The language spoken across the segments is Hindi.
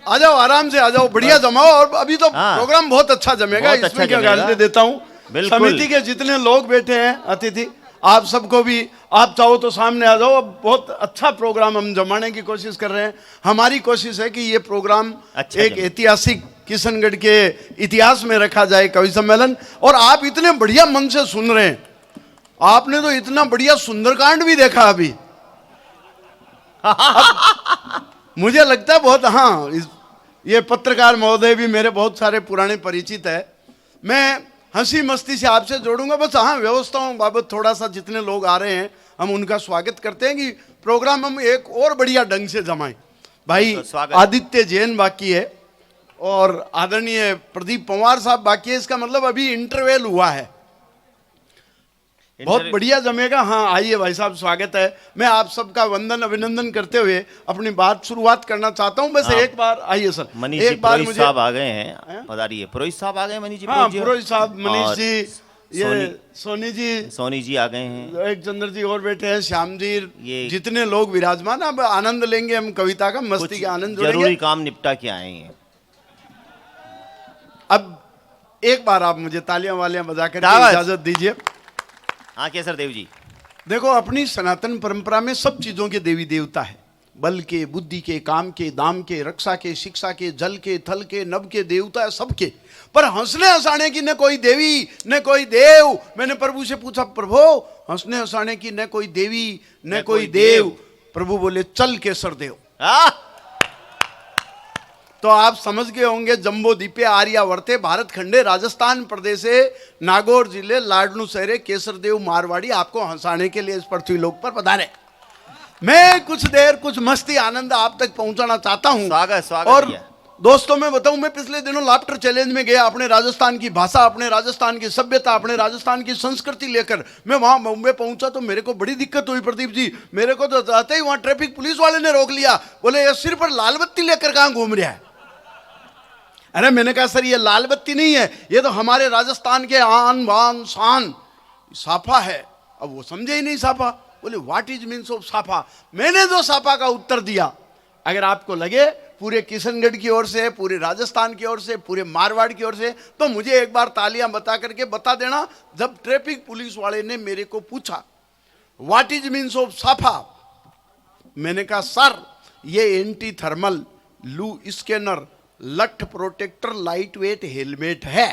आ जाओ, आराम से आ जाओ, बढ़िया जमाओ। और अभी तो प्रोग्राम बहुत अच्छा जमेगा, इसमें क्या गारंटी देता हूँ। समिति के जितने लोग बैठे हैं अतिथि, आप सबको भी, आप चाहो तो सामने आ जाओ। बहुत अच्छा प्रोग्राम हम जमाने की कोशिश कर रहे हैं। हमारी कोशिश है कि ये प्रोग्राम एक ऐतिहासिक किशनगढ़ के इतिहास में रखा जाए, कवि सम्मेलन। और आप इतने बढ़िया मन से सुन रहे हैं, आपने तो इतना बढ़िया सुंदरकांड भी देखा अभी। मुझे लगता है बहुत, हाँ, ये पत्रकार महोदय भी मेरे बहुत सारे पुराने परिचित है। मैं हंसी मस्ती से आपसे जोड़ूंगा बस। हाँ, व्यवस्थाओं बाबत थोड़ा सा, जितने लोग आ रहे हैं हम उनका स्वागत करते हैं कि प्रोग्राम हम एक और बढ़िया ढंग से जमाएं। भाई आदित्य जैन बाकी है और आदरणीय प्रदीप पंवार साहब बाकी है। इसका मतलब अभी इंटरवेल हुआ है, बहुत बढ़िया जमेगा। हाँ, आइए भाई साहब, स्वागत है। मैं आप सबका वंदन अभिनंदन करते हुए अपनी बात शुरुआत करना चाहता हूं। बस एक बार आइए सर, एक बार मुझे साहब आ गए हैं, पधारिए। पुरोहित साहब आ गए, मनीष जी। हाँ, पुरोहित साहब, मनीष जी, ये सोनी जी आ गए हैं, एक चंद्र जी और बैठे हैं, श्याम जी, ये जितने लोग विराजमान। अब आनंद लेंगे हम कविता का, मस्ती का आनंद। जरूरी काम निपटा के आए हैं। अब एक बार आप मुझे तालियां वालियां बजाकर इजाजत दीजिए। हाँ, केसर देव जी। देखो, अपनी सनातन परंपरा में सब चीजों के देवी देवता है। बल के, बुद्धि के, काम के, दाम के, रक्षा के, शिक्षा के, जल के, थल के, नभ के देवता है सबके। पर हंसने हंसाने की न कोई देवी न कोई देव। मैंने प्रभु से पूछा, प्रभु हंसने हंसाने की न कोई देवी न कोई देव। प्रभु बोले, चल केसर देव। तो आप समझ गए होंगे, जम्बो दीपे आर्यावर्ते भारत खंडे राजस्थान प्रदेशे नागौर जिले लाडनू शहरे केसर देव मारवाड़ी आपको हंसाने के लिए इस पृथ्वी लोक पर पधारे। मैं कुछ देर कुछ मस्ती आनंद आप तक पहुंचाना चाहता हूं। स्वागत। और दोस्तों, मैं बताऊं, मैं पिछले दिनों लाफ्टर चैलेंज में गया। अपने राजस्थान की भाषा, अपने राजस्थान की सभ्यता, अपने राजस्थान की संस्कृति लेकर मैं वहां मुंबई पहुंचा तो मेरे को बड़ी दिक्कत हुई प्रदीप जी। मेरे को तो जाते ही वहां ट्रैफिक पुलिस वाले ने रोक लिया। बोले, ये सिर पर लाल बत्ती लेकर कहां घूम रहा है? अरे मैंने कहा, सर ये लाल बत्ती नहीं है, ये तो हमारे राजस्थान के आन बान शान साफा है। अब वो समझे ही नहीं साफा। बोले, व्हाट इज मीन्स ऑफ साफा? मैंने जो साफा का उत्तर दिया, अगर आपको लगे पूरे किशनगढ़ की ओर से, पूरे राजस्थान की ओर से, पूरे मारवाड़ की ओर से, तो मुझे एक बार तालियां बता करके बता देना। जब ट्रैफिक पुलिस वाले ने मेरे को पूछा व्हाट इज मीन्स ऑफ साफा, मैंने कहा, सर ये एंटी थर्मल लू स्कैनर लठ प्रोटेक्टर लाइट वेट हेलमेट है।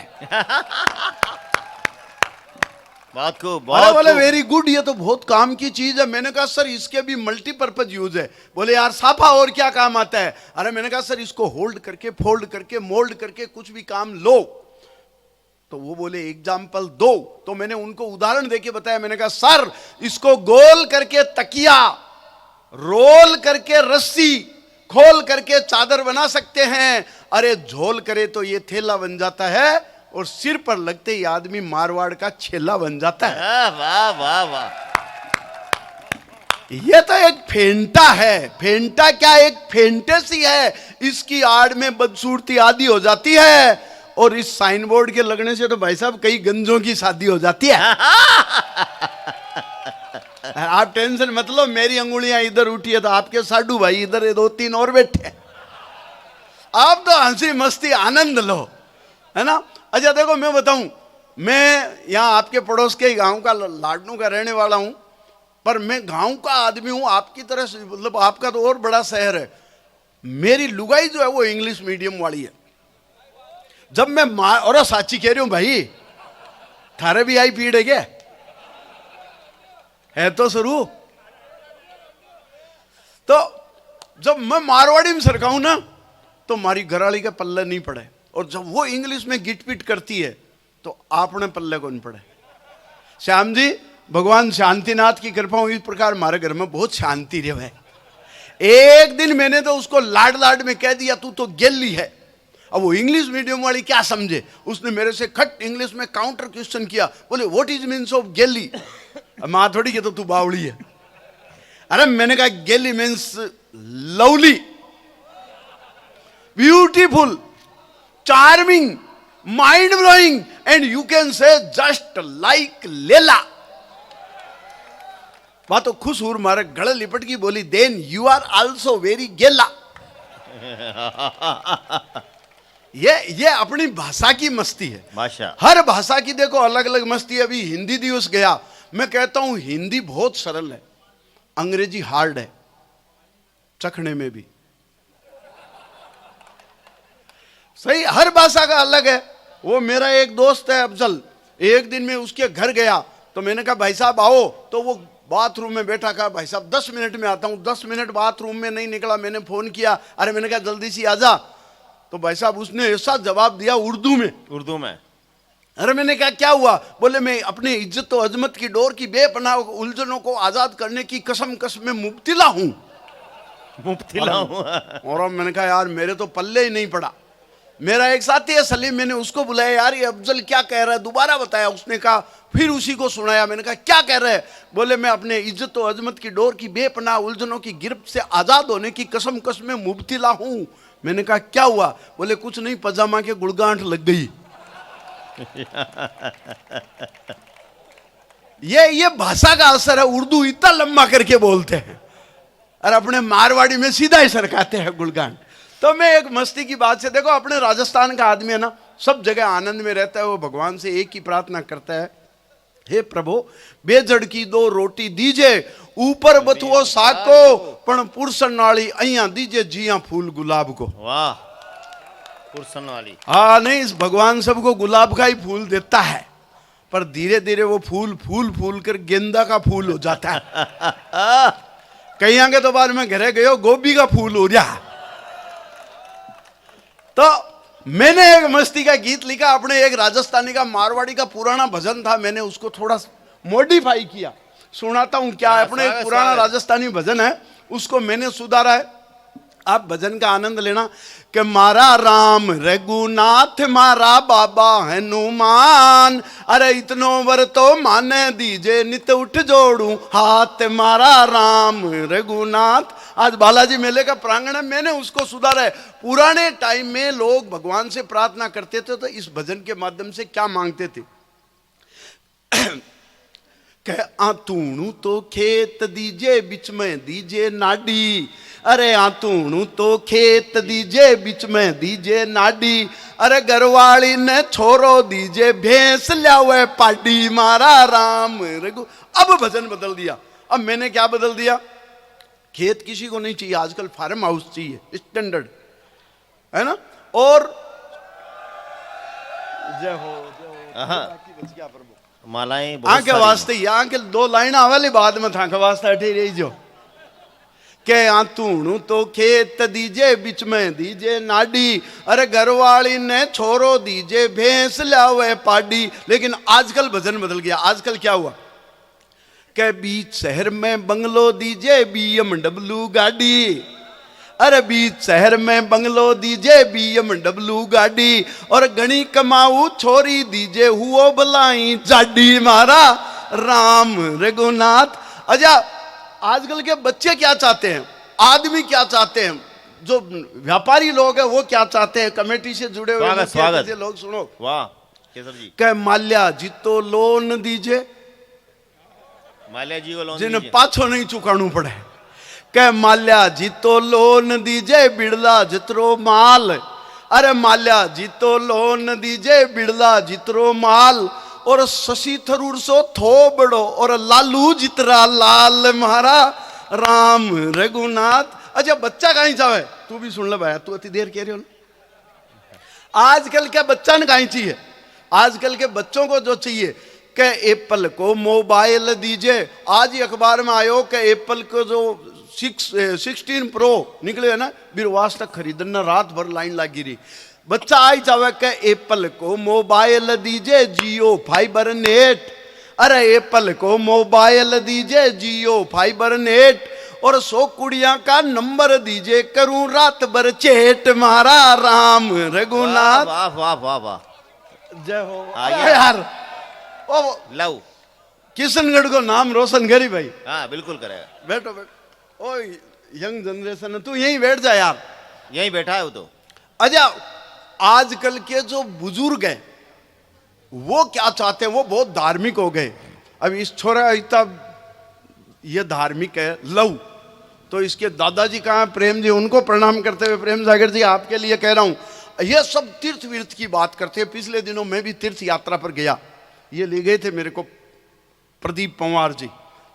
बात को बोले, वेरी गुड, ये तो बहुत काम की चीज है। मैंने कहा, सर इसके भी मल्टीपर्पज यूज है। बोले, यार साफा और क्या काम आता है? अरे मैंने कहा, सर इसको होल्ड करके, फोल्ड करके, मोल्ड करके कुछ भी काम लो। तो वो बोले, एग्जाम्पल दो। तो मैंने उनको उदाहरण देके बताया। मैंने कहा, सर इसको गोल करके तकिया, रोल करके रस्सी, खोल करके चादर बना सकते हैं। अरे झोल करे तो ये थैला बन जाता है, और सिर पर लगते ही आदमी मारवाड़ का छेला बन जाता है। वाह वाह वाह। ये तो एक फेंटा है। फेंटा क्या, एक फेंटेसी है। इसकी आड़ में बदसूरती आदि हो जाती है, और इस साइन बोर्ड के लगने से तो भाई साहब कई गंजों की शादी हो जाती है। आप टेंशन मत लो, मेरी अंगुलियां इधर उठी है तो आपके साडू भाई इधर 2-3 और बैठे। आप तो हंसी मस्ती आनंद लो, है ना। अच्छा देखो, मैं बताऊं, मैं यहाँ आपके पड़ोस के गांव का लाडनू का रहने वाला हूं, पर मैं गांव का आदमी हूं आपकी तरह से। मतलब आपका तो और बड़ा शहर है। मेरी लुगाई जो है वो इंग्लिश मीडियम वाली है। जब मैं और साची कह रही हूं भाई, थारे भी आई पीड़ है क्या? है तो शुरू। तो जब मैं मारवाड़ी में सरकाऊं ना, तो मारी घराली का पल्ले नहीं पड़े। और जब वो इंग्लिश में गिट पिट करती है तो आपने पल्ले को नहीं पड़े। श्याम जी, भगवान शांतिनाथ की कृपा हुई, इस प्रकार हमारे घर में बहुत शांति रहे। एक दिन मैंने तो उसको लाड लाड में कह दिया, तू तो गेली है। अब वो इंग्लिश मीडियम वाली क्या समझे, उसने मेरे से खट इंग्लिश में काउंटर क्वेश्चन किया। बोले, व्हाट इज मीन्स ऑफ गेली? मां थोड़ी के तो तू बावड़ी है। अरे मैंने कहा, गेली means lovely, beautiful, charming, mind blowing, and you can say just like लेला। बात तो खुश हुर मारे गले लिपट की बोली, then you are also very गेला। ये अपनी भाषा की मस्ती है। भाषा हर भाषा की देखो अलग अलग मस्ती है। अभी हिंदी दिवस गया, मैं कहता हूं हिंदी बहुत सरल है, अंग्रेजी हार्ड है चखने में भी। सही, हर भाषा का अलग है। वो मेरा एक दोस्त है अफजल, एक दिन मैं उसके घर गया तो मैंने कहा भाई साहब आओ, तो वो बाथरूम में बैठा, कहा भाई साहब 10 मिनट में आता हूं। 10 मिनट बाथरूम में नहीं निकला, मैंने फोन किया, अरे मैंने कहा जल्दी से आजा, तो भाई साहब उसने ऐसा जवाब दिया उर्दू में। उर्दू में। अरे मैंने कहा क्या हुआ? बोले मैं अपने इज्जत और अजमत की डोर की बेपनाह उलझनों को आजाद करने की कसम कसम में मुब्तिला हूं। मुब्तिला हूं। और मैंने कहा यार मेरे तो पल्ले ही नहीं पड़ा। मेरा एक साथी है सलीम, मैंने उसको बुलाया, यार ये अफजल क्या कह रहा है, दोबारा बताया। उसने कहा, फिर उसी को सुनाया। मैंने कहा क्या कह रहा है? बोले मैं अपने इज्जत और अजमत की डोर की बेपनाह उलझनों की गिरफ्त से आजाद होने की कसम कसम में मुब्तिला हूं। मैंने कहा क्या हुआ? बोले कुछ नहीं, पजामा के गुड़गांठ लग गई। ये भाषा का असर है। उर्दू इतना लंबा करके बोलते हैं और अपने मारवाड़ी में सीधा ही सरकाते हैं गुड़गांठ। तो मैं एक मस्ती की बात से, देखो अपने राजस्थान का आदमी है ना, सब जगह आनंद में रहता है। वो भगवान से एक ही प्रार्थना करता है, हे प्रभु बेजड़ की 2 रोटी दीजे, ऊपर बथुओ साको, पण पुरसन नाली अइया दीजे जिया फूल गुलाब को। वाह, पुरसन वाली। हाँ नहीं, इस भगवान सबको गुलाब का ही फूल देता है, पर धीरे धीरे वो फूल फूल फूल कर गेंदा का फूल हो जाता है। कहीं आगे तो बाद में घरे गए गोभी का फूल हो गया। तो मैंने एक मस्ती का गीत लिखा, अपने एक राजस्थानी का मारवाड़ी का पुराना भजन था, मैंने उसको थोड़ा मॉडिफाई किया, सुनाता हूं क्या है। अपने एक पुराना राजस्थानी भजन है, उसको मैंने सुधारा है, आप भजन का आनंद लेना। कि मारा राम रघुनाथ मारा बाबा हनुमान, अरे इतनो वर तो माने दीजे नित उठ जोड़ू हाथ, मारा राम रघुनाथ। आज बालाजी मेले का प्रांगण है, मैंने उसको सुधारा है। पुराने टाइम में लोग भगवान से प्रार्थना करते थे तो इस भजन के माध्यम से क्या मांगते थे? कह आतूणू तो खेत दीजे बिच में दीजे नाडी, अरे आतूणू तो खेत दीजे बिच में दीजे नाडी, अरे घरवाली ने छोरो दीजे भैंस ल्यावे पाडी, मारा राम रघु। अब भजन बदल दिया। अब मैंने क्या बदल दिया? खेत किसी को नहीं चाहिए आजकल, फार्म हाउस चाहिए, स्टैंडर्ड है ना। और जय हो जय हो प्रभु मालाएं आंखे वास्ते, यहाँ के 2 लाइन आवाली बाद में था वास्ते अठी रही जो के आतूणू तो खेत दीजे बिच में दीजे नाडी, अरे घरवाली ने छोरो दीजे भैंस लावे पाडी। लेकिन आजकल भजन बदल गया। आजकल क्या हुआ? के बीच शहर में बंगलो दीजे BMW गाड़ी, अरे बीच शहर में बंगलो दीजे BMW गाड़ी, और गणी कमाऊ छोरी दीजे हुओ भलाई जाडी, मारा राम रघुनाथ। अच्छा आजकल के बच्चे क्या चाहते हैं, आदमी क्या चाहते हैं, जो व्यापारी लोग हैं वो क्या चाहते हैं, कमेटी से जुड़े हुए स्वागत लोग सुनो। वाह केसर जी। कह माल्या जीतो लोन दीजे, माल्या जी को लोन जिन्हें पाछो नहीं चुकाना पड़े। कह माल्या जीतो लोन दीजे बिड़ला जितरो माल, अरे माल्या जीतो लोन दीजे बिड़ला जितरो माल, और शशि थरूर सो थोबड़ो और लालू जितरा लाल, महारा राम रघुनाथ। अच्छा बच्चा कहीं जावे, तू भी सुन ले भाई, तू इतनी देर कह रही हो ना। आजकल के बच्चा ने कहीं चाहिए, आजकल के बच्चों को जो चाहिए कि एप्पल को मोबाइल दीजिए। आज ही अखबार में आयो कि एप्पल को जो 16 प्रो निकले है ना, बिरवास तक खरीदना रात भर लाइन लगी रही। बच्चा आई जावे के एप्पल को मोबाइल दीजिए जियो फाइबर नेट, अरे एप्पल को मोबाइल दीजिए जियो फाइबर नेट, और 100 कुड़ियां का नंबर दीजिए करूं रात भर चेट, मारा राम रघुनाथ। वाह वाह वाह वाह, जय हो यार। ओ लव किशनगढ़ को नाम रोशन करी भाई। हाँ बिल्कुल करेगा। बैठो बैठो, ओ यंग जनरेशन है, तू यहीं बैठ जा यार, यहीं बैठा है वो तो। अच्छा आजकल के जो बुजुर्ग हैं वो क्या चाहते हैं, वो बहुत धार्मिक हो गए। अब इस छोरा इतना ये धार्मिक है लव, तो इसके दादाजी कहाँ हैं? प्रेम जी, उनको प्रणाम करते हुए, प्रेम सागर जी आपके लिए कह रहा हूं। ये सब तीर्थ वीर्थ की बात करते हैं। पिछले दिनों मैं भी तीर्थ यात्रा पर गया, ये ले गए थे मेरे को प्रदीप पंवार जी,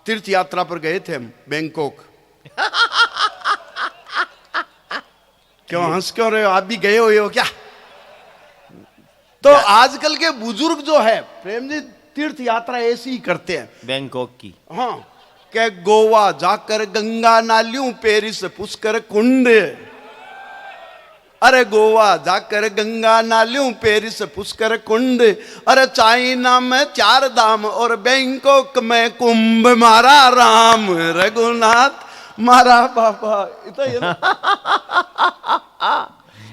तीर्थ यात्रा पर गए थे हम बैंकॉक। क्यों हंस क्यों रहे हो? आप भी गए हुए हो क्या? तो आजकल के बुजुर्ग जो है प्रेम जी, तीर्थ यात्रा ऐसी ही करते हैं बैंकॉक की। हाँ, के गोवा जाकर गंगा नालियों, पेरिस पुष्कर कुंड। अरे गोवा जाकर गंगा नालियों, पेरिस पुष्कर कुंड। अरे चाइना में 4 धाम और बैंकॉक में कुंभ, मारा राम रघुनाथ मारा बाबा।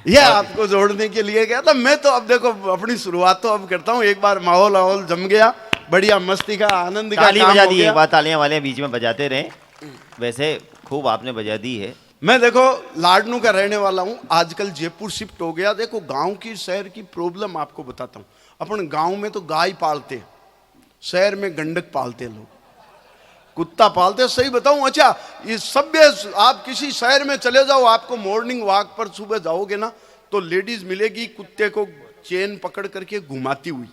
ये आपको जोड़ने के लिए गया था मैं। तो अब देखो, अपनी शुरुआत तो अब करता हूँ। एक बार माहौल जम गया, बढ़िया मस्ती का, आनंद का ताली काम बजा हो दी, गया। एक बार तालियां वाले बीच में बजाते रहे। वैसे खूब आपने बजा दी है। मैं देखो लाडनू का रहने वाला हूँ, आजकल जयपुर शिफ्ट हो गया। देखो गांव की शहर की प्रॉब्लम आपको बताता हूँ। अपन गांव में तो गाय पालते हैं, शहर में गंडक पालते हैं लोग, कुत्ता पालते हैं। सही बताऊं? अच्छा, ये सभ्य, आप किसी शहर में चले जाओ, आपको मॉर्निंग वॉक पर सुबह जाओगे ना, तो लेडीज मिलेगी कुत्ते को चेन पकड़ करके घुमाती हुई।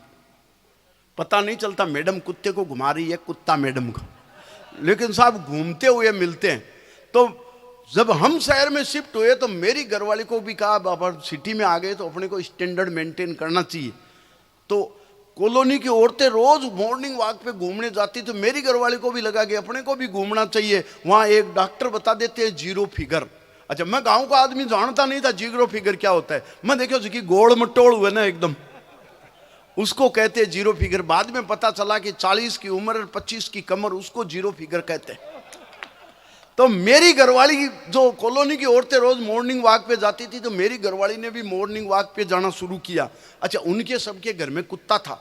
पता नहीं चलता मैडम कुत्ते को घुमा रही है, कुत्ता मैडम को, लेकिन साहब घूमते हुए मिलते हैं। तो जब हम शहर में शिफ्ट हुए तो मेरी घरवाली को भी कहा, बाबा सिटी में आ गए तो अपने को स्टैंडर्ड मेंटेन करना चाहिए। तो कॉलोनी की औरतें रोज मॉर्निंग वॉक पे घूमने जाती, तो मेरी घरवाली को भी लगा कि अपने को भी घूमना चाहिए। वहां एक डॉक्टर बता देते हैं जीरो फिगर। अच्छा, मैं गांव का आदमी जानता नहीं था जीरो फिगर क्या होता है। मैं देखो जी गोड़ मटोड़ हुए ना एकदम, उसको कहते हैं जीरो फिगर। बाद में पता चला कि 40 की उम्र और 25 की कमर, उसको जीरो फिगर कहते हैं। तो मेरी घरवाली, जो कॉलोनी की औरतें रोज मॉर्निंग वॉक पे जाती थी, तो मेरी घरवाली ने भी मॉर्निंग वॉक पे जाना शुरू किया। अच्छा, उनके सबके घर में कुत्ता था,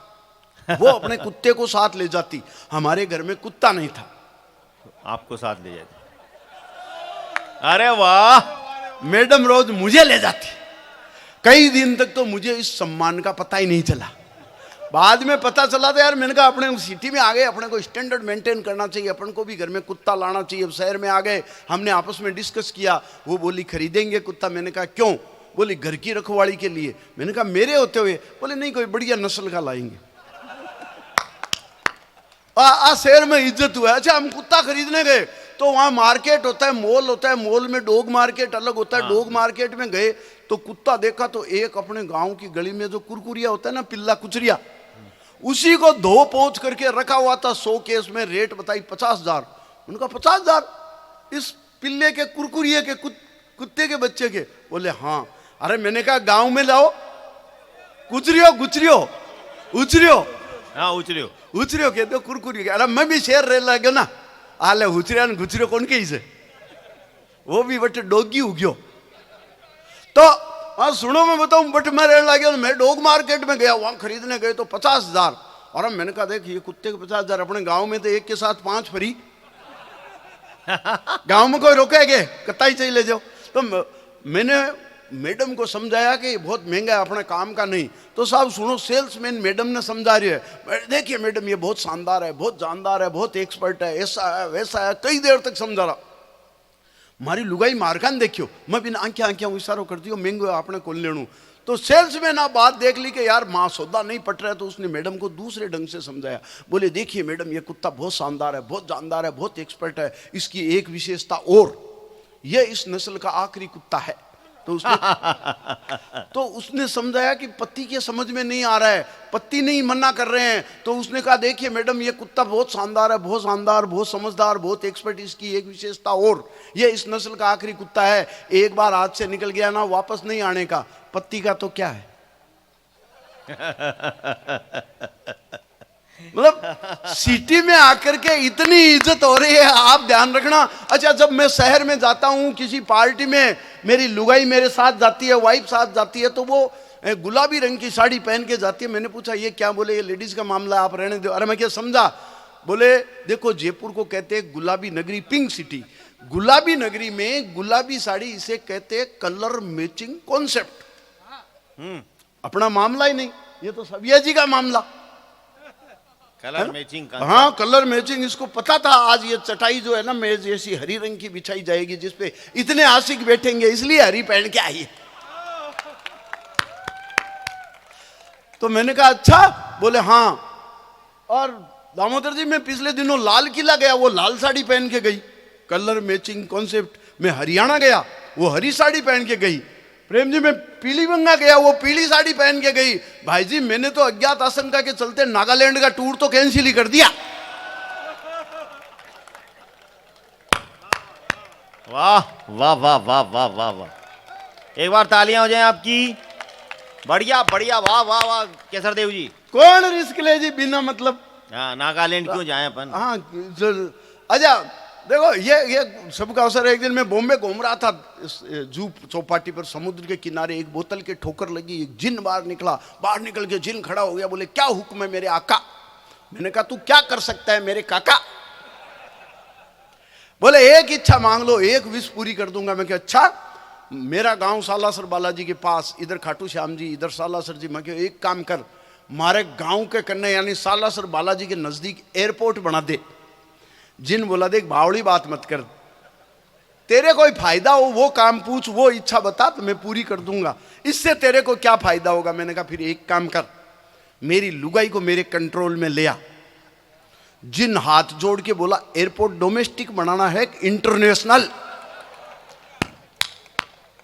वो अपने कुत्ते को साथ ले जाती। हमारे घर में कुत्ता नहीं था, आपको साथ ले जाते। अरे वाह! मैडम रोज मुझे ले जाती। कई दिन तक तो मुझे इस सम्मान का पता ही नहीं चला। बाद में पता चला था यार, मैंने कहा अपने सिटी में आ गए, अपने को स्टैंडर्ड मेंटेन करना चाहिए, अपन को भी घर में कुत्ता लाना चाहिए। अब शहर में आ गए, हमने आपस में डिस्कस किया। वो बोली खरीदेंगे कुत्ता। मैंने कहा क्यों? बोली घर की रखवाली के लिए। मैंने कहा मेरे होते हुए? बोले नहीं, कोई बढ़िया नस्ल का लाएंगे। शहर में इज्जत हुआ। अच्छा, हम कुत्ता खरीदने गए तो वहां मार्केट होता है, मॉल होता है, मॉल में डॉग मार्केट अलग होता है। डॉग मार्केट में गए तो कुत्ता देखा, तो एक अपने गांव की गली में जो कुरकुरिया होता है ना, पिल्ला कुचरिया, उसी को धो पोंछ करके रखा हुआ था। 100 केस में रेट बताई 50,000। उनका 50,000 इस पिल्ले के, कुरकुरिये के, कुत्ते के बच्चे के? बोले हाँ। अरे मैंने कहा गांव में लाओ, कुचरियो गुचरियो उचरियो, हाँ उचरियो उचरियो कहते हो, कुरकुरी। अरे मैं भी शेर रह लगे ना, आले उचरिया ने गुचरियो कौन कही से, वो भी बट डोगी उग्यो। तो हाँ सुनो, मैं बताऊं, बट मैं रहने लगे, मैं डॉग मार्केट में गया, वहां खरीदने गए तो 50,000। और अब मैंने कहा देख, ये कुत्ते के 50,000, अपने गांव में तो एक के साथ 5 फ्री। गांव में कोई रोकेगे? कत्ताई चाहिए ले जाओ। तो मैंने मैडम को समझाया कि बहुत महंगा है, अपने काम का नहीं। तो साहब सुनो, सेल्समैन मैडम ने समझा रही है, देखिए मैडम ये बहुत शानदार है, बहुत जानदार है, बहुत एक्सपर्ट है, ऐसा है वैसा है, कई देर तक समझा रहा। मारी लुगाई मारकान देखियो, मैं बिना आंखें इशारो कर दियो, महंगो है आपने कौन लेनू। तो सेल्समैन आप बात देख ली कि यार माँ सौदा नहीं पट रहा है, तो उसने मैडम को दूसरे ढंग से समझाया। बोले देखिए मैडम, ये कुत्ता बहुत शानदार है, बहुत जानदार है, बहुत एक्सपर्ट है, इसकी एक विशेषता और, ये इस नस्ल का आखिरी कुत्ता है। तो उसने समझाया कि पति के समझ में नहीं आ रहा है, पति नहीं मना कर रहे हैं। तो उसने कहा देखिए मैडम, ये कुत्ता बहुत शानदार है, बहुत शानदार, बहुत समझदार, बहुत एक्सपर्ट, इसकी एक विशेषता और, ये इस नस्ल का आखिरी कुत्ता है, एक बार हाथ से निकल गया ना वापस नहीं आने का। पति का तो क्या है, मतलब सिटी में आकर के इतनी इज्जत हो रही है, आप ध्यान रखना। अच्छा, जब मैं शहर में जाता हूं किसी पार्टी में, मेरी लुगाई मेरे साथ जाती है, वाइफ साथ जाती है, तो वो गुलाबी रंग की साड़ी पहन के जाती है। मैंने पूछा ये क्या? बोले ये लेडीज का मामला है, आप रहने दो। अरे मैं क्या समझा? बोले देखो देखो को कहते हैं गुलाबी नगरी, पिंक सिटी। गुलाबी नगरी में गुलाबी साड़ी इसे कहते हैं कलर मैचिंग कॉन्सेप्ट। अपना मामला ही नहीं, ये तो सबिया जी का मामला। कलर मैचिंग का हाँ कलर मैचिंग, इसको पता था आज ये चटाई जो है ना मेज ऐसी हरी रंग की बिछाई जाएगी जिसपे इतने आशिक बैठेंगे, इसलिए हरी पहन के आई है। तो मैंने कहा अच्छा, बोले हाँ। और दामोदर जी मैं पिछले दिनों लाल किला गया, वो लाल साड़ी पहन के गई, कलर मैचिंग कॉन्सेप्ट। मैं हरियाणा गया, वो हरी साड़ी पहन के गई। प्रेम जी मैं पीली बंगा गया, वो पीली साड़ी पहन के गई। भाई जी मैंने तो अज्ञात आशंका के चलते नागालैंड का टूर तो कैंसिल ही कर दिया। वाह वाह वाह वाह वाह वाह वाह, एक बार तालियां हो जाएं आपकी। बढ़िया बढ़िया, वाह वाह वाह केसर देव जी। कौन रिस्क ले जी बिना मतलब। हाँ नागालैंड क्यों जाए अपन। हाँ अच्छा देखो ये सबका अवसर है। एक दिन मैं बॉम्बे घूम रहा था, जू चौपाटी पर समुद्र के किनारे, एक बोतल के ठोकर लगी, एक जिन बाहर निकला, बाहर निकल के जिन खड़ा हो गया, बोले क्या हुक्म है मेरे आका। मैंने कहा तू क्या कर सकता है मेरे काका। बोले एक इच्छा मांग लो, एक विश पूरी कर दूंगा। मैं क्या अच्छा, मेरा गांव सालासर बालाजी के पास, इधर खाटू श्याम जी, इधर सालासर जी। मैं क्या एक काम कर, मारे गांव के कन्ने यानी सालासर बालाजी के नजदीक एयरपोर्ट बना दे। जिन बोला देख बावड़ी बात मत कर, तेरे कोई फायदा हो वो काम पूछ, वो इच्छा बता तो मैं पूरी कर दूंगा, इससे तेरे को क्या फायदा होगा। मैंने कहा फिर एक काम कर, मेरी लुगाई को मेरे कंट्रोल में ले आ। जिन हाथ जोड़ के बोला एयरपोर्ट डोमेस्टिक बनाना है इंटरनेशनल।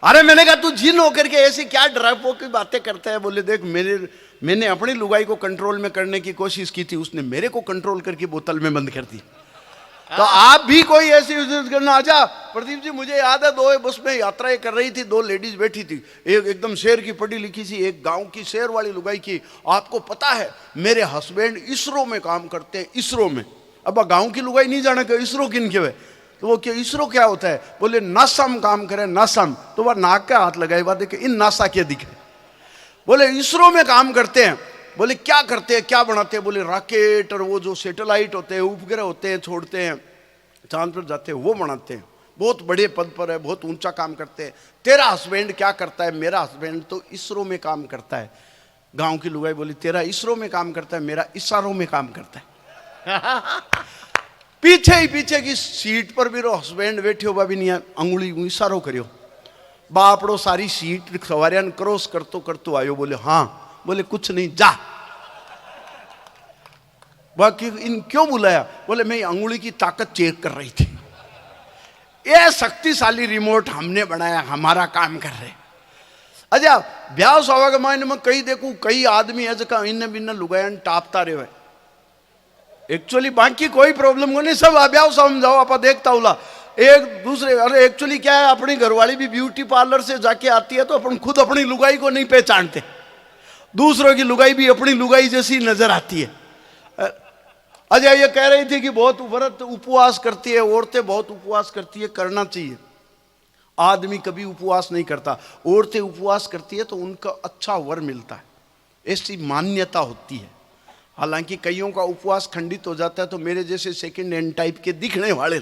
अरे मैंने कहा तू जिन होकर के ऐसे क्या डरापोक की बातें करता है। बोले देख मैंने अपनी लुगाई को कंट्रोल में करने की कोशिश की थी, उसने मेरे को कंट्रोल करके बोतल में बंद कर दी। तो आप भी कोई ऐसी करना। अच्छा प्रदीप जी मुझे याद है, दो बस में यात्राएं कर रही थी, दो लेडीज बैठी थी, एक एकदम शेर की पढ़ी लिखी सी, एक गांव की शेर वाली लुगाई की। आपको पता है मेरे हस्बैंड इसरो में काम करते हैं, इसरो में। अब गांव की लुगाई नहीं जाना कि इसरो किन के। तो वो क्या इसरो क्या होता है। बोले नासा में काम करे, नासा में। तो वह नाक का हाथ लगाए, वह देखे इन नासा के दिखे। बोले इसरो में काम करते हैं। बोले क्या करते हैं, क्या बनाते हैं। बोले रॉकेट और वो जो सैटेलाइट होते हैं, उपग्रह होते हैं, छोड़ते हैं, चांद पर जाते हैं, वो बनाते हैं। बहुत बड़े पद पर है, बहुत ऊंचा काम करते हैं। तेरा हस्बैंड क्या करता है। मेरा हस्बैंड तो इसरो में काम करता है। गांव की लुगाई बोली तेरा इसरो में काम करता है, मेरा इशारों में काम करता है। पीछे ही पीछे की सीट पर भी रो हस्बैंड बैठे हो, भी नहीं अंगुली इशारो करियो। बापड़ो सारी सीट सवारियां क्रॉस करतो आयो। बोले हाँ। बोले कुछ नहीं जा। बाकी इन क्यों बुलाया। बोले मैं अंगुली की ताकत चेक कर रही थी। ये शक्तिशाली रिमोट हमने बनाया, हमारा काम कर रहे। अच्छा ब्याह सवा के मायने में कई देखूं, कई आदमी है जगह इन बिन्न लुगायन टापता रहे। एक्चुअली बाकी कोई प्रॉब्लम को नहीं, सब ब्याह समझाओ आप देखता हुआ एक दूसरे। अरे एक्चुअली क्या है, अपनी घरवाली भी ब्यूटी पार्लर से जाके आती है तो अपन खुद अपनी लुगाई को नहीं पहचानते, दूसरों की लुगाई भी अपनी लुगाई जैसी नजर आती है। अच्छा ये कह रही थी कि बहुत व्रत उपवास करती है औरतें, बहुत उपवास करती है, करना चाहिए। आदमी कभी उपवास नहीं करता, औरतें उपवास करती है तो उनका अच्छा वर मिलता है, ऐसी मान्यता होती है। हालांकि कईयों का उपवास खंडित हो जाता है तो मेरे जैसे सेकंड हैंड टाइप के दिखने वाले।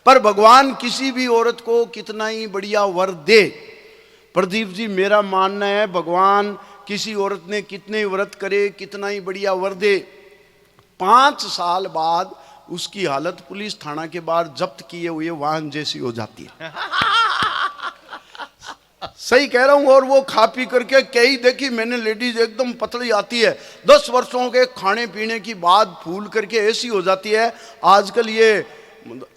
पर भगवान किसी भी औरत को कितना ही बढ़िया वर दे। प्रदीप जी मेरा मानना है भगवान किसी औरत ने कितने व्रत करे, कितना ही बढ़िया वर दे, 5 साल बाद उसकी हालत पुलिस थाना के बाहर जब्त किए हुए वाहन जैसी हो जाती है। सही कह रहा हूं। और वो खा पी करके कई देखी मैंने लेडीज एकदम पतली आती है, 10 वर्षों के खाने पीने की बाद फूल करके ऐसी हो जाती है। आजकल ये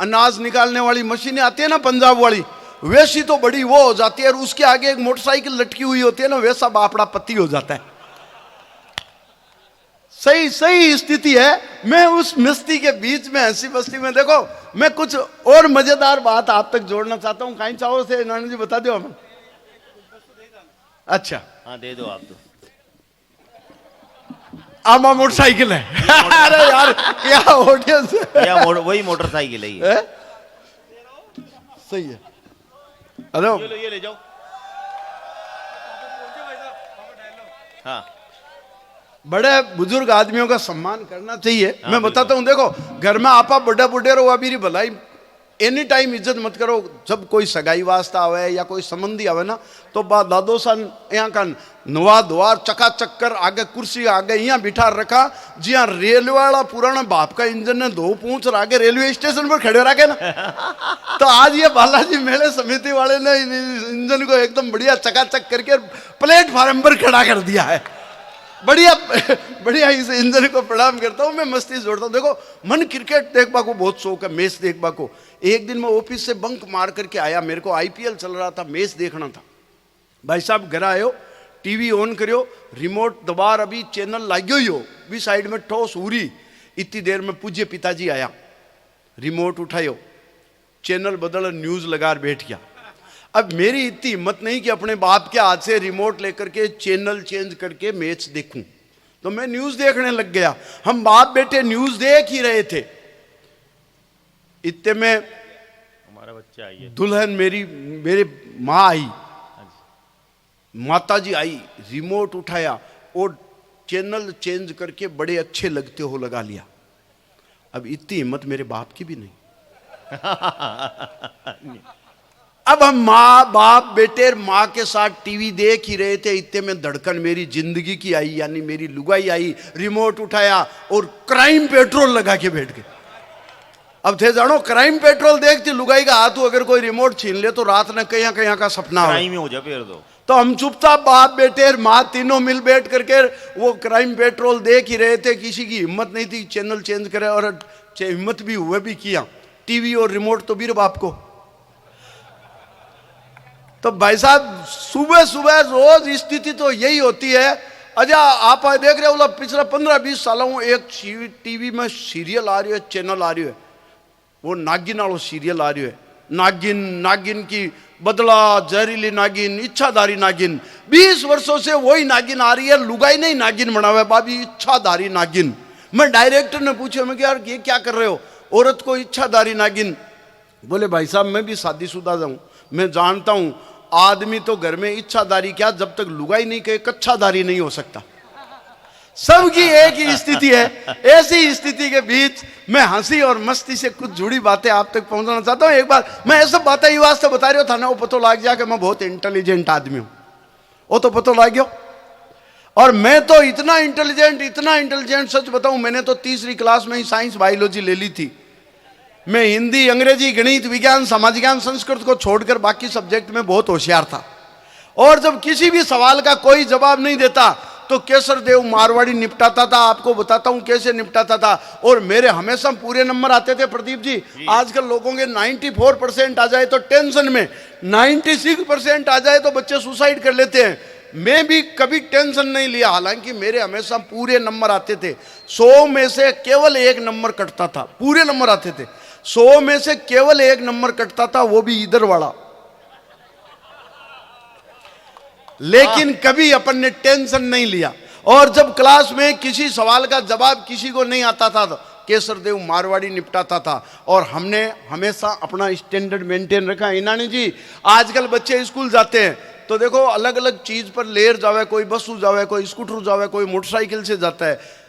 अनाज निकालने वाली मशीनें आती है ना पंजाब वाली, वैसी तो बड़ी वो हो जाती है, और उसके आगे एक मोटरसाइकिल लटकी हुई होती है ना, वैसा बापड़ा पत्ती हो जाता है। सही सही स्थिति है। मैं उस मस्ती के बीच में, हंसी मस्ती में, देखो मैं कुछ और मजेदार बात आप तक जोड़ना चाहता हूं। कहीं चाहो से नानी जी बता दो हमें। अच्छा हाँ दे दो आप तो। आमा मोटरसाइकिल है। अरे यार क्या ऑडियंस है, वही मोटरसाइकिल है। सही है। हेलो ये ले जाओ। हाँ बड़े बुजुर्ग आदमियों का सम्मान करना चाहिए। मैं बताता हूँ, देखो घर में आपा बड़ा बुढ़े रहो अभी भलाई एनी टाइम इज्जत मत करो। जब कोई सगाई वास्ता आवे या कोई संबंधी आवे ना तो बा दादो सन यहाँ का नवा द्वार चकाचक कर आगे कुर्सी आगे यहाँ बिठा रखा, जिया रेलवे वाला पुराना बाप का इंजन ने दो पूंछ और आगे रेलवे स्टेशन पर खड़े रखे ना। तो आज ये बालाजी मेले समिति वाले ने इंजन को एकदम बढ़िया चकाचक करके प्लेटफार्म पर खड़ा कर दिया है। बढ़िया बढ़िया इस इंजन को प्रणाम करता हूँ मैं, मस्ती जोड़ता हूँ। देखो मन क्रिकेट देखबा को बहुत शौक है, मैच देखबा को। एक दिन मैं ऑफिस से बंक मार करके आया, मेरे को आईपीएल चल रहा था, मैच देखना था। भाई साहब घर आयो, टीवी ऑन करियो, रिमोट दबार अभी चैनल लाग्यो ही हो, भी साइड में ठोस उरी। इतनी देर में पूज्य पिताजी आया, रिमोट उठायो, चैनल बदल, न्यूज लगा बैठ गया। अब मेरी इतनी हिम्मत नहीं कि अपने बाप के हाथ से रिमोट लेकर के चैनल चेंज करके मैच देखूं, तो मैं न्यूज देखने लग गया। हम बाप बेटे न्यूज देख ही रहे थे। इतने में हमारा बच्चा आई है, दुल्हन मेरे माँ आई, माता जी आई, रिमोट उठाया और चैनल चेंज करके बड़े अच्छे लगते हो लगा लिया। अब इतनी हिम्मत मेरे बाप की भी नहीं। अब हम माँ बाप बेटे माँ के साथ टीवी देख ही रहे थे। इतने में धड़कन मेरी जिंदगी की आई, यानी मेरी लुगाई आई, रिमोट उठाया और क्राइम पेट्रोल लगा के बैठ गए। अब थे जानो क्राइम पेट्रोल देखती लुगाई का हाथ, अगर कोई रिमोट छीन ले तो रात में कहीं कहीं का सपना क्राइम हो जाए फिर तो हम चुपचाप बाप बेटे माँ तीनों मिल बैठ करके वो क्राइम पेट्रोल देख ही रहे थे। किसी की हिम्मत नहीं थी चैनल चेंज करे, और हिम्मत भी हुए भी किया। टीवी और रिमोट तो बीर बाप को। तो भाई साहब सुबह सुबह रोज स्थिति तो यही होती है। अच्छा आप देख रहे हो पिछला 15-20 सालों एक टीवी में सीरियल आ रही है, चैनल आ रही है, वो नागिन वालों सीरियल आ रही है। नागिन, नागिन की बदला, जहरीली नागिन, इच्छाधारी नागिन। 20 वर्षों से वही नागिन आ रही है। लुगाई नहीं नागिन बना हुआ है बाबी, इच्छाधारी नागिन। मैं डायरेक्टर ने पूछा, मैं यार ये क्या कर रहे हो, औरत को इच्छाधारी नागिन। बोले भाई साहब मैं भी शादीशुदा हूं, मैं जानता हूं आदमी तो घर में इच्छाधारी क्या, जब तक लुगाई नहीं कहे कच्छाधारी नहीं हो सकता। सबकी एक ही स्थिति है। ऐसी स्थिति के बीच मैं हंसी और मस्ती से कुछ जुड़ी बातें आप तक पहुंचाना चाहता हूं। एक बार मैं ऐसा बातें ही वास्ते बता रही हूँ था ना, वो पता लग गया कि मैं बहुत इंटेलिजेंट आदमी हूं, वो तो पता लग गया। और मैं तो इतना इंटेलिजेंट सच बताऊं, मैंने तो तीसरी क्लास में ही साइंस बायोलॉजी ले ली थी। मैं हिंदी, अंग्रेजी, गणित, विज्ञान, समाज ज्ञान, संस्कृत को छोड़कर बाकी सब्जेक्ट में बहुत होशियार था। और जब किसी भी सवाल का कोई जवाब नहीं देता तो केसर देव मारवाड़ी निपटाता था। आपको बताता हूं कैसे निपटाता था। और मेरे हमेशा पूरे नंबर आते थे प्रदीप जी। आजकल लोगों के 94% आ जाए तो टेंशन में, 96% आ जाए तो बच्चे सुसाइड कर लेते हैं। मैं भी कभी टेंशन नहीं लिया, हालांकि मेरे हमेशा पूरे नंबर आते थे। 100 में से केवल 1 नंबर कटता था। पूरे नंबर आते थे, 100 में से केवल 1 नंबर कटता था, वो भी इधर वाला। लेकिन कभी अपन ने टेंशन नहीं लिया। और जब क्लास में किसी सवाल का जवाब किसी को नहीं आता था तो केसर देव मारवाड़ी निपटाता था। और हमने हमेशा अपना स्टैंडर्ड मेंटेन रखा। इनानी जी आजकल बच्चे स्कूल जाते हैं तो देखो अलग अलग चीज पर लेर जावे, कोई बस जावे, कोई स्कूटर जावे, कोई मोटरसाइकिल से जाता है।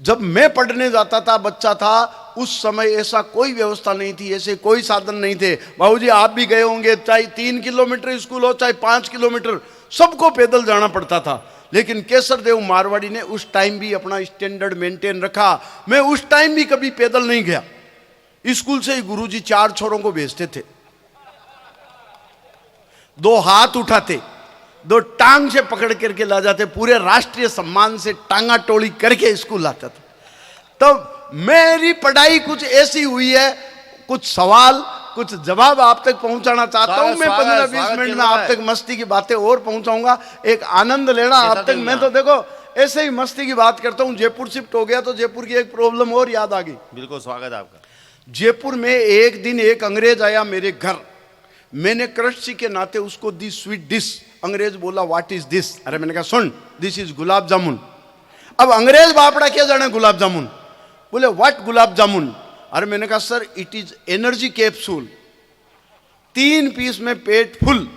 जब मैं पढ़ने जाता था, बच्चा था, उस समय ऐसा कोई व्यवस्था नहीं थी, ऐसे कोई साधन नहीं थे। बाबूजी आप भी गए होंगे, चाहे 3 किलोमीटर स्कूल हो चाहे 5 किलोमीटर, सबको पैदल जाना पड़ता था। लेकिन केसर देव मारवाड़ी ने उस टाइम भी अपना स्टैंडर्ड मेंटेन रखा। मैं उस टाइम भी कभी पैदल नहीं गया। स्कूल से ही गुरुजी 4 छोरों को भेजते थे, 2 हाथ उठाते, 2 टांग से पकड़ करके ला जाते, पूरे राष्ट्रीय सम्मान से टांगा टोली करके स्कूल आता था। तो मेरी पढ़ाई कुछ ऐसी हुई है, कुछ सवाल कुछ जवाब आप तक पहुंचाना चाहता हूं मैं। 15-20 मिनट में आप तक मस्ती की बातें और पहुंचाऊंगा, एक आनंद लेना आप तक। मैं तो देखो ऐसे ही मस्ती की बात करता हूं। जयपुर शिफ्ट हो गया तो जयपुर की एक प्रॉब्लम और याद आ गई। बिल्कुल स्वागत आपका। जयपुर में एक दिन एक अंग्रेज आया मेरे घर। मैंने कृषि के नाते उसको दी स्वीट डिश। अंग्रेज बोला व्हाट इज दिस? अरे मैंने कहा सुन, दिस इज गुलाब जामुन। अब अंग्रेज बापड़ा क्या जाने गुलाब जामुन? बोले व्हाट गुलाब जामुन? अरे मैंने कहा sir it is energy capsule. 3 piece में पेट फुल।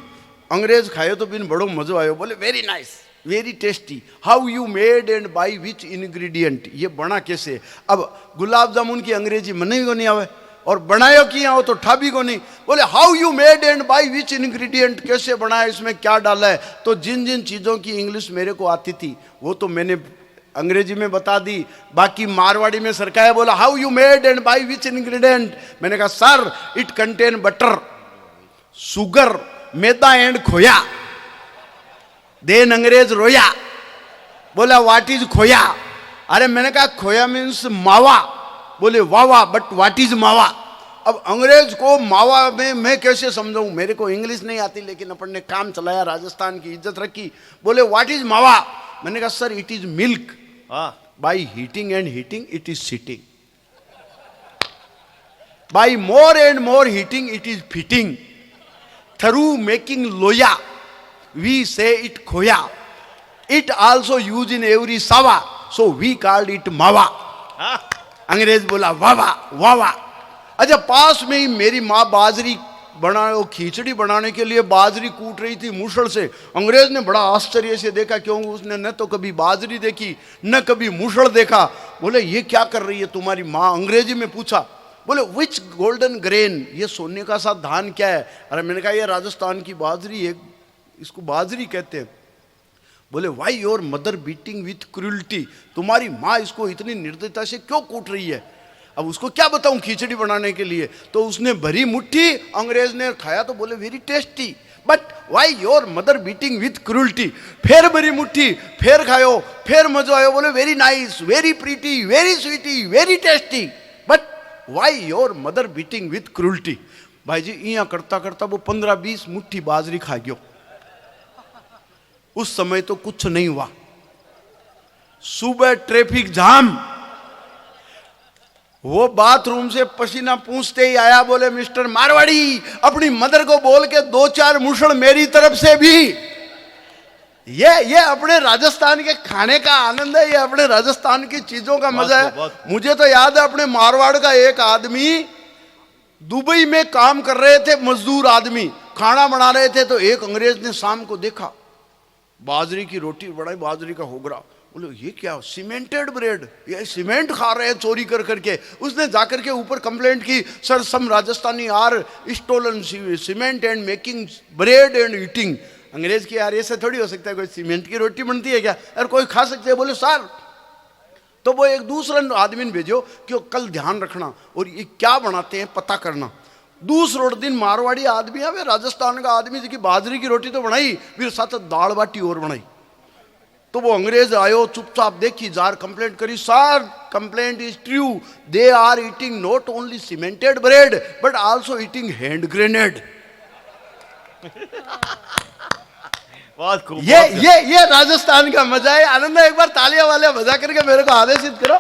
अंग्रेज खाए तो बिन बड़ो मजो आयो। बोले very nice, very tasty, how you made and by which ingredient? ये बना कैसे? अब गुलाब जामुन की अंग्रेजी मन ही को नहीं आवे। और बनायो किया हो तो ठाबी को नहीं। बोले how you made and by which ingredient, कैसे बनाया, इसमें क्या डाला है। तो जिन जिन चीज़ों की इंग्लिश मेरे को आती थी वो तो मैंने अंग्रेजी में बता दी, बाकी मारवाड़ी में सरकाया। बोला how you made and by which ingredient. मैंने कहा sir it contain butter, sugar, maida and खोया। देन अंग्रेज रोया, बोला व्हाट इज खोया। अरे मैंने कहा खोया मीन्स मावा। बोले वाह वाह, बट व्हाट इज मावा। अब अंग्रेज को मावा में मैं कैसे समझाऊं, मेरे को इंग्लिश नहीं आती, लेकिन अपन ने काम चलाया, राजस्थान की इज्जत रखी। बोले व्हाट इज मावा। मैंने कहा sir it is milk, by heating and heating it is sitting, by more and more heating it is fitting, through making लोया वी से इट खोया, it also use in every सावा, सो वी कॉल्ड इट मावा। अंग्रेज बोला वाह वाह वाह वाह। अच्छा, पास में ही मेरी माँ बाजरी खिचड़ी बनाने के लिए बाजरी कूट रही थी मूसल से। अंग्रेज ने बड़ा आश्चर्य से देखा, क्योंकि उसने न तो कभी बाजरी देखी न कभी मूसल देखा। बोले ये क्या कर रही है तुम्हारी माँ, अंग्रेजी में पूछा। बोले विच गोल्डन ग्रेन, ये सोने का सा धान क्या है। अरे मैंने कहा ये राजस्थान की बाजरी है, इसको बाजरी कहते हैं। बोले Y your mother beating with cruelty, तुम्हारी माँ इसको इतनी निर्दयता से क्यों कूट रही है। अब उसको क्या बताऊं खिचड़ी बनाने के लिए। तो उसने भरी मुट्ठी, अंग्रेज ने खाया तो बोले very tasty, but why your mother beating with cruelty. फिर भरी मुट्ठी, फिर खायो, फिर मजा आयो, बोले very nice, very pretty, very sweety, very tasty, but why your mother beating with cruelty. भाई जी यहाँ करता करता वो 15-20 मुट्ठी बाजरी खा गयो। उस समय तो कुछ नहीं हुआ। सुबह ट्रैफिक जाम, वो बाथरूम से पसीना पूछते ही आया। बोले मिस्टर मारवाड़ी, अपनी मदर को बोल के 2-4 मुसड़ मेरी तरफ से भी। ये अपने राजस्थान के खाने का आनंद है, ये अपने राजस्थान की चीजों का मजा है। मुझे तो याद है अपने मारवाड़ का एक आदमी दुबई में काम कर रहे थे, मजदूर आदमी खाना बना रहे थे। तो एक अंग्रेज ने शाम को देखा बाजरी की रोटी बनाई, बाजरी का होगरा। बोले ये क्या, सीमेंटेड ब्रेड, ये सीमेंट खा रहे हैं चोरी कर करके। उसने जाकर के ऊपर कंप्लेंट की, sir some Rajasthani are stolen cement and making bread and eating. अंग्रेज की यार ऐसे थोड़ी हो सकता है, कोई सीमेंट की रोटी बनती है क्या, अरे कोई खा सकते हैं। बोले सर, तो वो एक दूसरा आदमी ने भेजो कि कल ध्यान रखना और ये क्या बनाते हैं पता करना। दूसरे दिन मारवाड़ी आदमी है, राजस्थान का आदमी जी की बाजरी की रोटी तो बनाई, फिर साथ दाल बाटी और बनाई। तो वो अंग्रेज आयो, चुपचाप देखी, जार कंप्लेंट करी, sir complaint is true, they are eating not only cemented bread but also eating hand grenade. बहुत खूब। ये राजस्थान का मजा है, आनंद है। एक बार तालियां वाले बजा करके मेरे को आदेशित करो।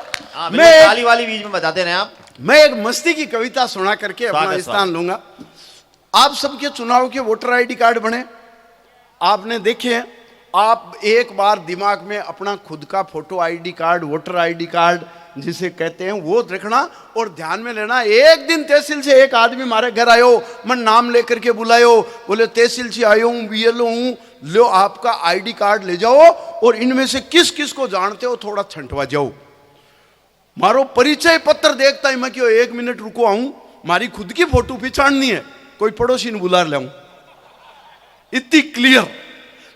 मैं ताली वाली बीच में बताते रहे आप। मैं एक मस्ती की कविता सुना करके अपना स्थान लूंगा। आप सबके चुनाव के वोटर आईडी कार्ड बने, आपने देखे हैं। आप एक बार दिमाग में अपना खुद का photo ID card, voter ID card जिसे कहते हैं, वो रखना और ध्यान में लेना। एक दिन तहसील से एक आदमी हमारे घर आयो, मैं नाम लेकर के बुलायो, बोले तहसील से आयो हूँ, बीएलओ हूँ, लो आपका आईडी कार्ड ले जाओ और इनमें से किस किस को जानते हो थोड़ा छंटवा जाओ। मारो परिचय पत्र देखता ही मैं क्यों 1 मिनट रुको आऊं, मारी खुद की फोटो पहचाननी है, कोई पड़ोसी ने बुला लाऊं। इतनी क्लियर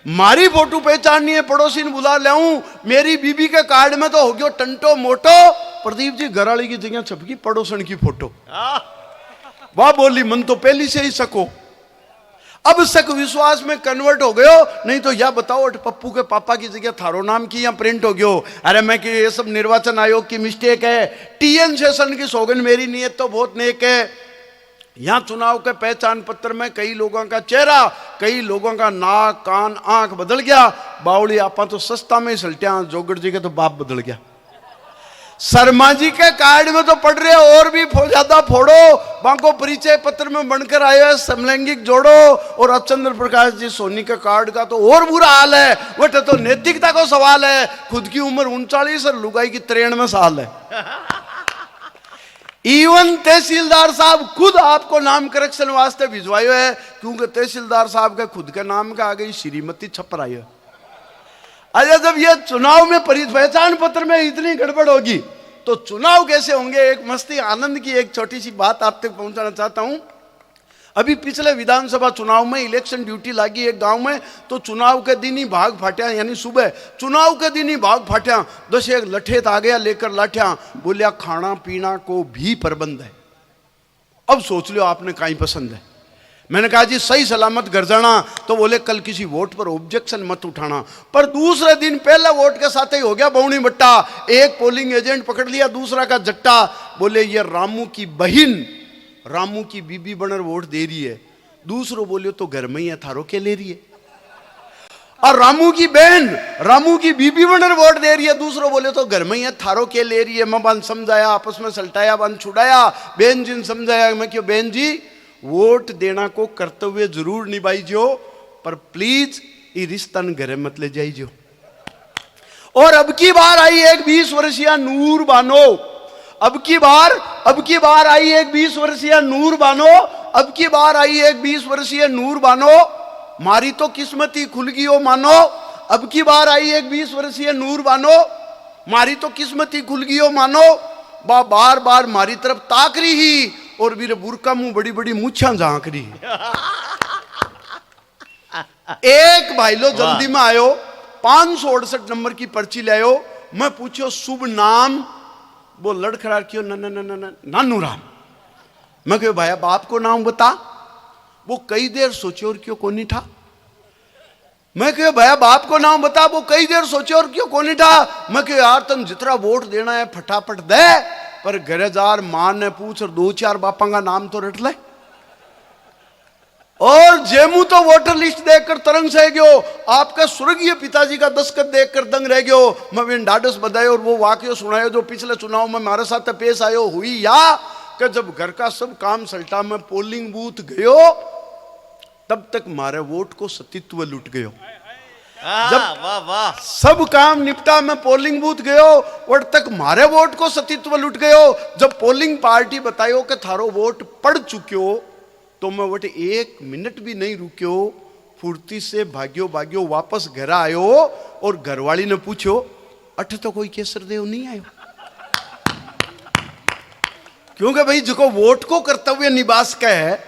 मारी फोटो पहचाननी है, पड़ोसी ने बुला लाऊं। मेरी बीबी के कार्ड में तो हो गयो टंटो मोटो, प्रदीप जी घराली की जगह छपकी पड़ोसन की फोटो। वाह बोली, मन तो पहली से ही सको। अब शक विश्वास में कन्वर्ट हो गयो। नहीं तो यह बताओ पप्पू के पापा की जगह थारो नाम की या प्रिंट हो गयो। अरे मैं कि ये सब निर्वाचन आयोग की मिस्टेक है, टीएन सेशन की सौगन, मेरी नीयत तो बहुत नेक है। यहाँ चुनाव के पहचान पत्र में कई लोगों का चेहरा, कई लोगों का नाक कान आंख बदल गया। बावली आपा तो सस्ता में सलटिया, जोगड़ जी के तो बाप बदल गया। शर्मा जी के कार्ड में तो पढ़ रहे और भी ज्यादा फोड़ो, बांको परिचय पत्र में बनकर आए हैं समलैंगिक जोड़ो। और चंद्र प्रकाश जी सोनी के कार्ड का तो और बुरा हाल है, वह तो नैतिकता का सवाल है। खुद की उम्र 39 और लुगाई की 93 साल है। इवन तहसीलदार साहब खुद आपको नाम करेक्शन वास्ते भिजवायो है, क्योंकि तहसीलदार साहब के खुद के नाम का आ गई श्रीमती छपर आई है। अरे जब ये चुनाव में पहचान पत्र में इतनी गड़बड़ होगी तो चुनाव कैसे होंगे, एक मस्ती आनंद की एक छोटी सी बात आप तक पहुंचाना चाहता हूं। अभी पिछले विधानसभा चुनाव में इलेक्शन ड्यूटी लगी एक गांव में, तो चुनाव के दिन ही भाग फाट्या, यानी सुबह चुनाव के दिन ही भाग फाट्या 10 एक लठेत आ गया लेकर लाठियां, बोलिया खाना पीना को भी प्रबंध है। अब सोच लो आपने कहीं पसंद है। मैंने कहा जी सही सलामत घर जाना, तो बोले कल किसी वोट पर ऑब्जेक्शन मत उठाना। पर दूसरे दिन पहले वोट के साथ ही हो गया बौनी बट्टा, एक पोलिंग एजेंट पकड़ लिया, दूसरा का जट्टा, बोले ये रामू की बहन रामू की बीबी बनर वोट दे रही है, दूसरों बोलियो तो घर में ही है थारो के ले रही है। और रामू की बहन रामू की बीबी बनर वोट दे रही है, दूसरों बोले तो घर में ही है थारो के ले रही है। मैं बन समझाया, आपस में सलटाया, बन छुड़ाया, बहन जी ने समझाया। मैं क्यों बहन जी वोट देना को कर्तव्य जरूर निभाइजो, पर प्लीज ये रिश्ता घर मत ले जाइजो। और अब की बार आई एक 20 वर्षीय नूर बानो, अब की बार आई एक 20 वर्षीय नूर बानो, अब की बार आई एक 20 वर्षीय नूर बानो, मारी तो किस्मत ही खुल गई हो मानो। अब की बार आई एक 20 वर्षीय नूर बानो, मारी तो किस्मत ही खुल गई हो मानो। बार बार मारी तरफ ताक रही ही, और मेरे बुरका मुंह बड़ी बड़ी मूछा झांक रही। एक भाई लो जल्दी में आयो, 568 नंबर की पर्ची ले आयो। मैं पूछो शुभ नाम, वो लड़खड़ा क्यों, नानू राम। मैं क्यों भाई बाप को नाम बता, वो कई देर सोचे और क्यों कोनी था। मैं क्यों भाई बाप को नाम बता, वो कई देर सोचे और क्यों कोनी था। मैं क्यों यार तुम जितना वोट देना है फटाफट दे, पर घरेजार मां ने पूछ और 2-4 बापा का नाम तो रट ले। और जेमू तो वोटर लिस्ट देखकर तरंग सह गयो, आपका स्वर्गीय पिताजी का दस्तखत देखकर दंग रह गयो। मैं बिन डाडस बधायो और वो वाक्य सुनायो जो पिछले चुनाव में हमारे साथ पेश आयो हुई, या कि जब घर का सब काम सल्टा में पोलिंग बूथ गयो, तब तक मारे वोट को सतीत्व लुट गयो। जब वाह वाह सब काम निपटा में पोलिंग बूथ गयो, और तक मारे वोट को सतीत्व लुट गयो। जब पोलिंग पार्टी बतायो कि थारो वोट पड़ चुक्यो, तो मैं वोट 1 मिनट भी नहीं रुक्यो, फुर्ती से भाग्यो वापस घर आयो। और घरवाली ने पूछो अठ तो कोई केसर देव नहीं आयो। क्योंकि भाई जो वोट को कर्तव्य निभास का है,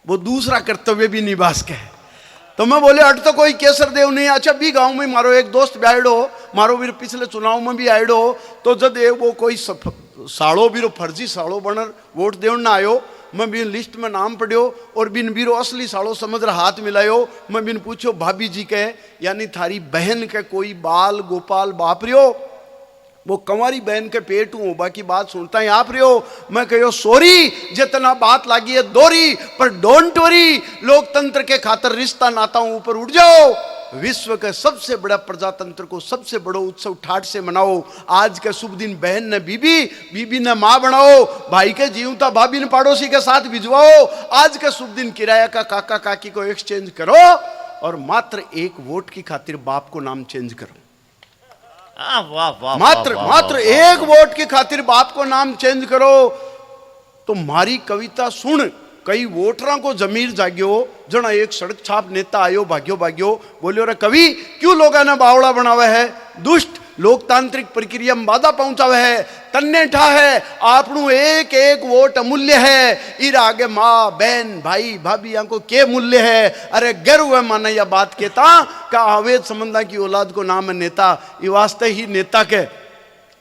वो दूसरा कर्तव्य भी निभास का है। तो मैं बोले अट तो कोई केसर देव नहीं। अच्छा भी गांव में मारो एक दोस्त भी आयडो, मारो भी पिछले चुनाव में भी आयडो, तो जब वो कोई साड़ो बीरो फर्जी साड़ो बनर वोट देवन ना आयो, मैं बिन लिस्ट में नाम पढ़ियो और बिन बीरो असली साड़ो समझ रहा हाथ मिलायो। मैं बिन पूछो भाभी जी के यानी थारी बहन के कोई बाल गोपाल बापरियो, वो कंवारी बहन के पेट हूं, बाकी बात सुनता ही आप रहो। मैं कहो सॉरी जितना बात लागी है दोरी, पर डोंट वरी, लोकतंत्र के खातर रिश्ता नाता ऊपर उठ जाओ। विश्व के सबसे बड़ा प्रजातंत्र को सबसे बड़ा उत्सव ठाट से मनाओ। आज के शुभ दिन बहन ने बीबी, बीबी ने मां बनाओ, भाई के जीवता भाभी ने पड़ोसी के साथ भिजवाओ। आज के शुभ दिन किराया का काका काकी को एक्सचेंज करो, और मात्र 1 वोट की खातिर बाप को नाम चेंज करो। मात्र 1 वोट की खातिर बाप को नाम चेंज करो। तो मारी कविता सुन कई वोटरों को जमीर जाग्यो। जना एक सड़क छाप नेता आयो भाग्यो बोलियो रे कवि क्यों लोगों ने बावड़ा बनावे है, दुष्ट लोकतांत्रिक प्रक्रिया में बाधा पहुंचावे है, तन्ने ठा है, आपनू एक वोट अमूल्य है। इर आगे माँ बहन भाई भाभी को के मूल्य है। अरे गर्व है माना यह बात कहता का अवैध संबंधा की औलाद को नाम है नेता। ये वास्ते ही नेता के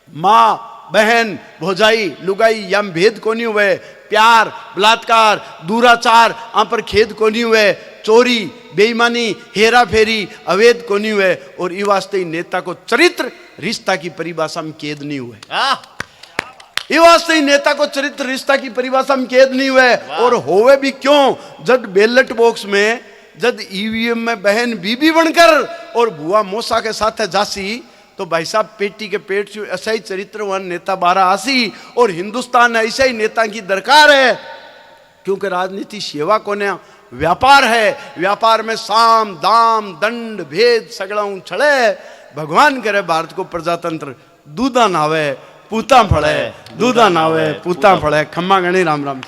माँ बहन भौजाई लुगाई यम भेद को नहीं हुए, प्यार बलात्कार दुराचार आप पर खेद को नहीं हुए, चोरी बेईमानी हेरा फेरी अवैध को नहीं हुए। और ये वास्ते नेता को चरित्र रिश्ता की परिभाषा में कैद नहीं हुए। ये वास्ते ही नेता को चरित्र रिश्ता की परिभाषा में कैद नहीं हुए। और होवे भी क्यों, जब बैलेट बॉक्स में जब ईवीएम में बहन बीबी बनकर और बुआ मोसा के साथ जासी, तो भाई साहब पेटी के पेट से ऐसा ही चरित्रवान नेता 12 आसी। और हिंदुस्तान में ऐसा ही नेता की दरकार है, क्योंकि राजनीति सेवा को ने व्यापार है। व्यापार में साम दाम दंड भेद सगड़ा छड़े। भगवान करे भारत को प्रजातंत्र दूधा नावे पूता फड़े, दूधा नावे पूता फड़े। खम्मा गणी राम राम।